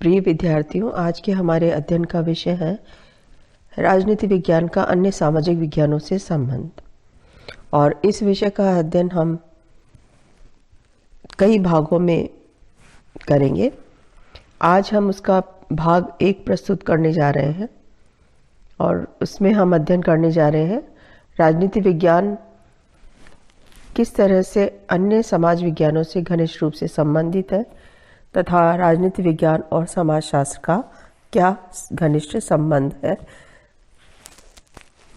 प्रिय विद्यार्थियों, आज के हमारे अध्ययन का विषय है राजनीति विज्ञान का अन्य सामाजिक विज्ञानों से संबंध। और इस विषय का अध्ययन हम कई भागों में करेंगे। आज हम उसका भाग 1 प्रस्तुत करने जा रहे हैं और उसमें हम अध्ययन करने जा रहे हैं राजनीति विज्ञान किस तरह से अन्य समाज विज्ञानों से घनिष्ठ रूप से संबंधित है तथा राजनीति विज्ञान और समाजशास्त्र का क्या घनिष्ठ संबंध है।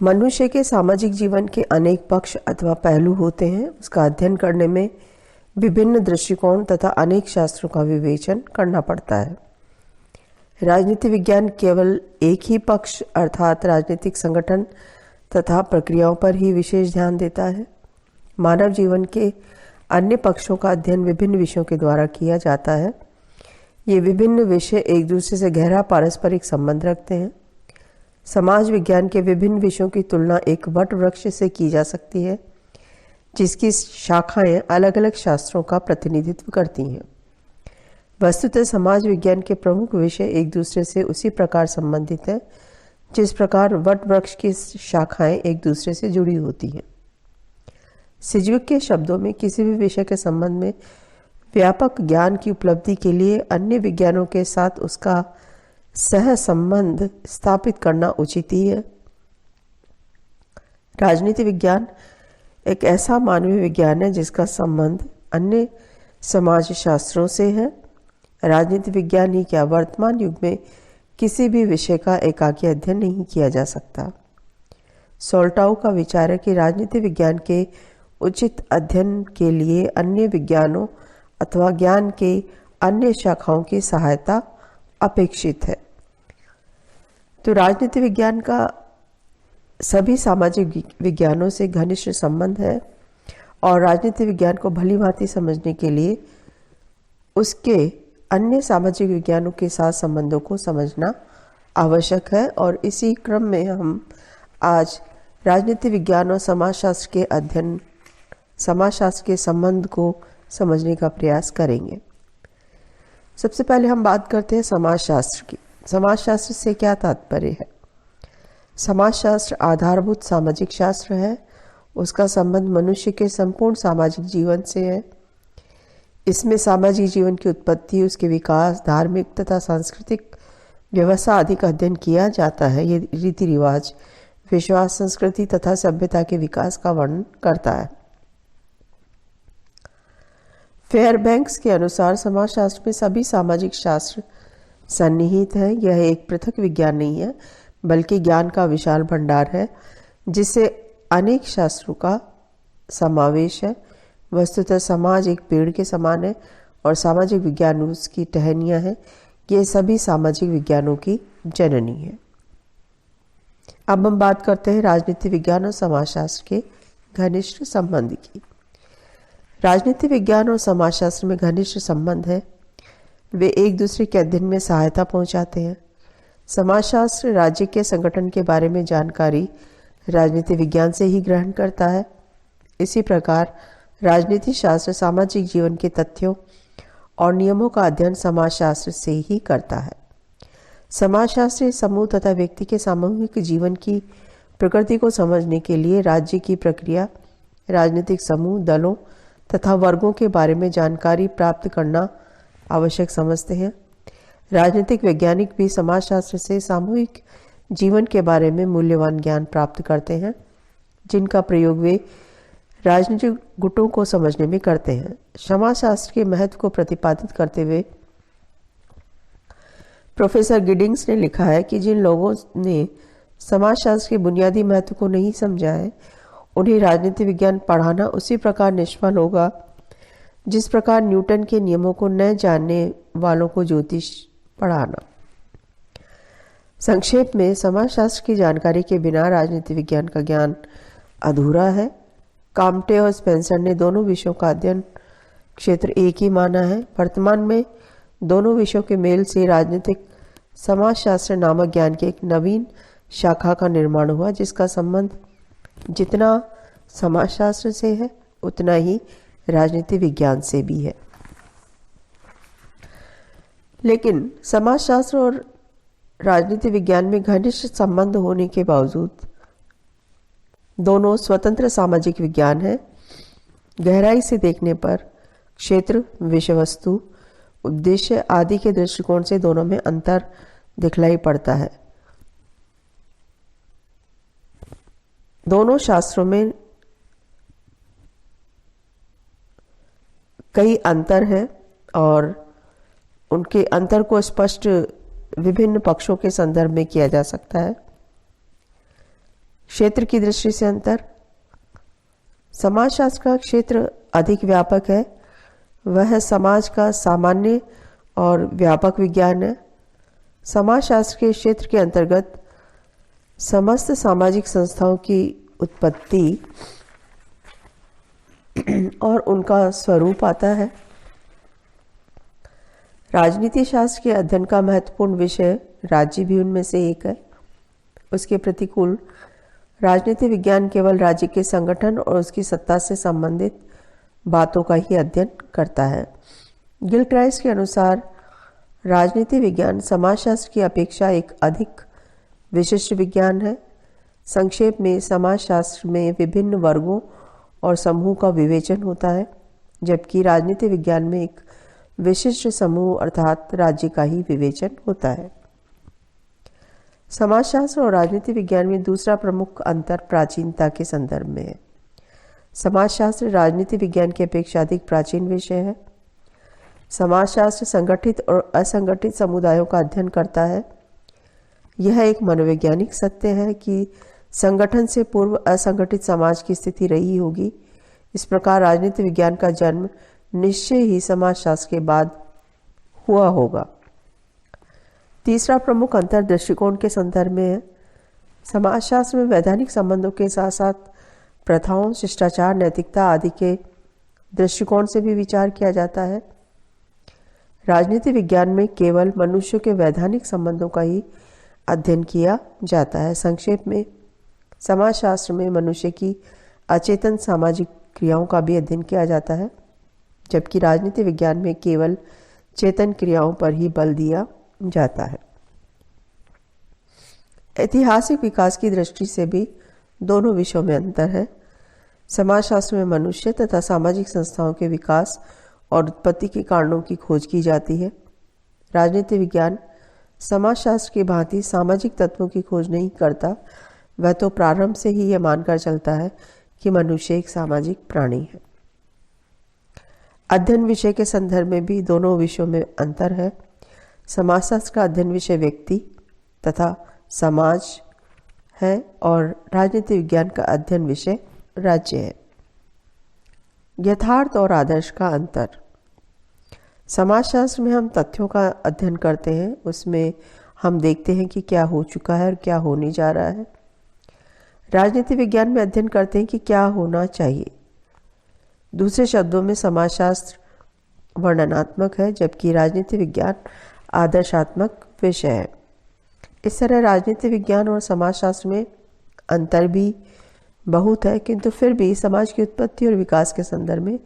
मनुष्य के सामाजिक जीवन के अनेक पक्ष अथवा पहलू होते हैं। उसका अध्ययन करने में विभिन्न दृष्टिकोण तथा अनेक शास्त्रों का विवेचन करना पड़ता है। राजनीति विज्ञान केवल एक ही पक्ष अर्थात राजनीतिक संगठन तथा प्रक्रियाओं पर ही विशेष ध्यान देता है। मानव जीवन के अन्य पक्षों का अध्ययन विभिन्न विषयों के द्वारा किया जाता है। ये विभिन्न विषय एक दूसरे से गहरा पारस्परिक संबंध रखते हैं। समाज विज्ञान के विभिन्न विषयों की तुलना एक वट वृक्ष से की जा सकती है, जिसकी शाखाएं अलग अलग शास्त्रों का प्रतिनिधित्व करती हैं। वस्तुतः समाज विज्ञान के प्रमुख विषय एक दूसरे से उसी प्रकार संबंधित हैं जिस प्रकार वट वृक्ष की शाखाएं एक दूसरे से जुड़ी होती हैं। सिज्विक के शब्दों में किसी भी विषय के संबंध में व्यापक ज्ञान की उपलब्धि के लिए अन्य विज्ञानों के साथ उसका सह संबंध स्थापित करना उचित ही है। राजनीति विज्ञान एक ऐसा मानवीय विज्ञान है जिसका संबंध अन्य समाज शास्त्रों से है। राजनीति विज्ञान ही क्या, वर्तमान युग में किसी भी विषय का एकाकी अध्ययन नहीं किया जा सकता। सोल्टाउ का विचार है कि राजनीति विज्ञान के उचित अध्ययन के लिए अन्य विज्ञानों अथवा ज्ञान के अन्य शाखाओं की सहायता अपेक्षित है। तो राजनीति विज्ञान का सभी सामाजिक विज्ञानों से घनिष्ठ संबंध है और राजनीति विज्ञान को भली भांति समझने के लिए उसके अन्य सामाजिक विज्ञानों के साथ संबंधों को समझना आवश्यक है। और इसी क्रम में हम आज राजनीति विज्ञान और समाजशास्त्र के अध्ययन, समाजशास्त्र के संबंध को समझने का प्रयास करेंगे। सबसे पहले हम बात करते हैं समाजशास्त्र की। समाजशास्त्र से क्या तात्पर्य है? समाजशास्त्र आधारभूत सामाजिक शास्त्र है। उसका संबंध मनुष्य के संपूर्ण सामाजिक जीवन से है। इसमें सामाजिक जीवन की उत्पत्ति, उसके विकास, धार्मिक तथा सांस्कृतिक व्यवस्था आदि का अध्ययन किया जाता है। ये रीति रिवाज, विश्वास, संस्कृति तथा सभ्यता के विकास का वर्णन करता है। फेयरबैंक्स के अनुसार समाजशास्त्र में सभी सामाजिक शास्त्र सन्निहित है। यह एक पृथक विज्ञान नहीं है बल्कि ज्ञान का विशाल भंडार है जिससे अनेक शास्त्रों का समावेश है। वस्तुतः समाज एक पेड़ के समान है और सामाजिक विज्ञान उसकी टहनियाँ हैं। ये सभी सामाजिक विज्ञानों की जननी है। अब हम बात करते हैं राजनीति विज्ञान और समाजशास्त्र के घनिष्ठ संबंध की। राजनीति विज्ञान और समाजशास्त्र में घनिष्ठ संबंध है। वे एक दूसरे के अध्ययन में सहायता पहुंचाते हैं। समाजशास्त्र राज्य के संगठन के बारे में जानकारी राजनीति विज्ञान से ही ग्रहण करता है। इसी प्रकार राजनीति शास्त्र सामाजिक जीवन के तथ्यों और नियमों का अध्ययन समाजशास्त्र से ही करता है। समाजशास्त्री समूह तथा व्यक्ति के सामूहिक जीवन की प्रकृति को समझने के लिए राज्य की प्रक्रिया, राजनीतिक समूह, दलों तथा वर्गों के बारे में जानकारी प्राप्त करना आवश्यक समझते हैं। राजनीतिक वैज्ञानिक भी समाजशास्त्र से सामूहिक जीवन के बारे में मूल्यवान ज्ञान प्राप्त करते हैं, जिनका प्रयोग वे राजनीतिक गुटों को समझने में करते हैं। समाजशास्त्र के महत्व को प्रतिपादित करते हुए प्रोफेसर गिडिंग्स ने लिखा है कि जिन लोगों ने समाजशास्त्र के बुनियादी महत्व को नहीं समझा है, उन्हें राजनीति विज्ञान पढ़ाना उसी प्रकार निष्फल होगा जिस प्रकार न्यूटन के नियमों को न जानने वालों को ज्योतिष पढ़ाना। संक्षेप में समाजशास्त्र की जानकारी के बिना राजनीति विज्ञान का ज्ञान अधूरा है। काम्टे और स्पेंसर ने दोनों विषयों का अध्ययन क्षेत्र एक ही माना है। वर्तमान में दोनों विषयों के मेल से राजनीतिक समाजशास्त्र नामक ज्ञान की एक नवीन शाखा का निर्माण हुआ, जिसका संबंध जितना समाजशास्त्र से है उतना ही राजनीति विज्ञान से भी है। लेकिन समाजशास्त्र और राजनीति विज्ञान में घनिष्ठ संबंध होने के बावजूद दोनों स्वतंत्र सामाजिक विज्ञान हैं। गहराई से देखने पर क्षेत्र, विषय वस्तु, उद्देश्य आदि के दृष्टिकोण से दोनों में अंतर दिखलाई पड़ता है। दोनों शास्त्रों में कई अंतर हैं और उनके अंतर को स्पष्ट विभिन्न पक्षों के संदर्भ में किया जा सकता है। क्षेत्र की दृष्टि से अंतर, समाजशास्त्र का क्षेत्र अधिक व्यापक है। वह समाज का सामान्य और व्यापक विज्ञान है। समाजशास्त्र के क्षेत्र के अंतर्गत समस्त सामाजिक संस्थाओं की उत्पत्ति और उनका स्वरूप आता है। राजनीति शास्त्र के अध्ययन का महत्वपूर्ण विषय राज्य भी उनमें से एक है। उसके प्रतिकूल राजनीति विज्ञान केवल राज्य के संगठन और उसकी सत्ता से संबंधित बातों का ही अध्ययन करता है। गिलक्राइस्ट के अनुसार राजनीति विज्ञान समाजशास्त्र की अपेक्षा एक अधिक विशिष्ट विज्ञान है। संक्षेप में समाजशास्त्र में विभिन्न वर्गों और समूह का विवेचन होता है, जबकि राजनीति विज्ञान में एक विशिष्ट समूह अर्थात राज्य का ही विवेचन होता है। समाजशास्त्र और राजनीति विज्ञान में दूसरा प्रमुख अंतर प्राचीनता के संदर्भ में है। समाजशास्त्र राजनीति विज्ञान की अपेक्षा अधिक प्राचीन विषय है। समाजशास्त्र संगठित और असंगठित समुदायों का अध्ययन करता है। यह एक मनोवैज्ञानिक सत्य है कि संगठन से पूर्व असंगठित समाज की स्थिति रही होगी। इस प्रकार राजनीति विज्ञान का जन्म निश्चय ही समाजशास्त्र के बाद हुआ होगा। तीसरा प्रमुख अंतर दृष्टिकोण के संदर्भ में है। समाजशास्त्र में वैधानिक संबंधों के साथ साथ प्रथाओं, शिष्टाचार, नैतिकता आदि के दृष्टिकोण से भी विचार किया जाता है। राजनीति विज्ञान में केवल मनुष्यों के वैधानिक संबंधों का ही अध्ययन किया जाता है। संक्षेप में समाजशास्त्र में मनुष्य की अचेतन सामाजिक क्रियाओं का भी अध्ययन किया जाता है, जबकि राजनीति विज्ञान में केवल चेतन क्रियाओं पर ही बल दिया जाता है। ऐतिहासिक विकास की दृष्टि से भी दोनों विषयों में अंतर है। समाजशास्त्र में मनुष्य तथा सामाजिक संस्थाओं के विकास और उत्पत्ति के कारणों की खोज की जाती है। राजनीति विज्ञान समाजशास्त्र की भांति सामाजिक तत्वों की खोज नहीं करता। वह तो प्रारंभ से ही यह मानकर चलता है कि मनुष्य एक सामाजिक प्राणी है। अध्ययन विषय के संदर्भ में भी दोनों विषयों में अंतर है। समाजशास्त्र का अध्ययन विषय व्यक्ति तथा समाज है और राजनीति विज्ञान का अध्ययन विषय राज्य है। यथार्थ और आदर्श का अंतर, समाजशास्त्र में हम तथ्यों का अध्ययन करते हैं। उसमें हम देखते हैं कि क्या हो चुका है और क्या होने जा रहा है। राजनीति विज्ञान में अध्ययन करते हैं कि क्या होना चाहिए। दूसरे शब्दों में समाजशास्त्र वर्णनात्मक है, जबकि राजनीति विज्ञान आदर्शात्मक विषय है। इस तरह राजनीति विज्ञान और समाजशास्त्र में अंतर भी बहुत है, किंतु फिर भी समाज की उत्पत्ति और विकास के संदर्भ में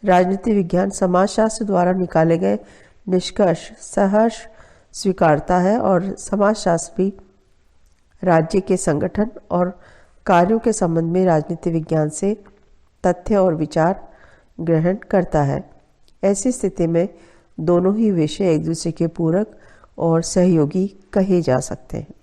राजनीति विज्ञान समाजशास्त्र द्वारा निकाले गए निष्कर्ष सहर्ष स्वीकारता है और समाजशास्त्र भी राज्य के संगठन और कार्यों के संबंध में राजनीति विज्ञान से तथ्य और विचार ग्रहण करता है। ऐसी स्थिति में दोनों ही विषय एक दूसरे के पूरक और सहयोगी कहे जा सकते हैं।